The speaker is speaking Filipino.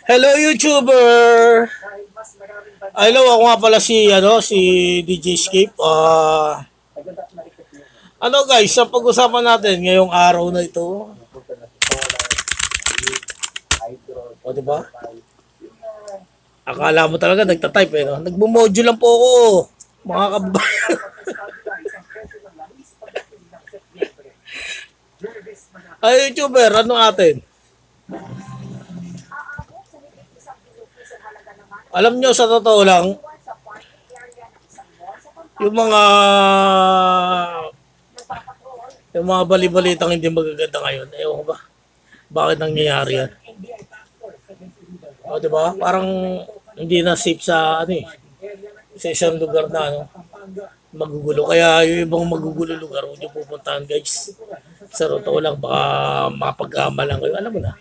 Hello YouTuber. Hello, ako nga pala si DJ Skip. Ano guys, sa pag-usapan natin ngayong araw na ito. O di ba? Akala mo talaga nagta-type no? Nagmo-module lang po ako, mga kababayan. Ay YouTuber, ano atin? Alam nyo, sa totoo lang, yung mga bali-balitang hindi magaganda ngayon, ewan ko ba? Bakit nangyayari yan? O, di ba? Parang hindi na safe sa sa isang lugar na magugulo. Kaya yung ibang magugulo lugar, huwag nyo pupuntahan guys. Sa totoo lang, baka mapagkamalan kayo. Alam mo na.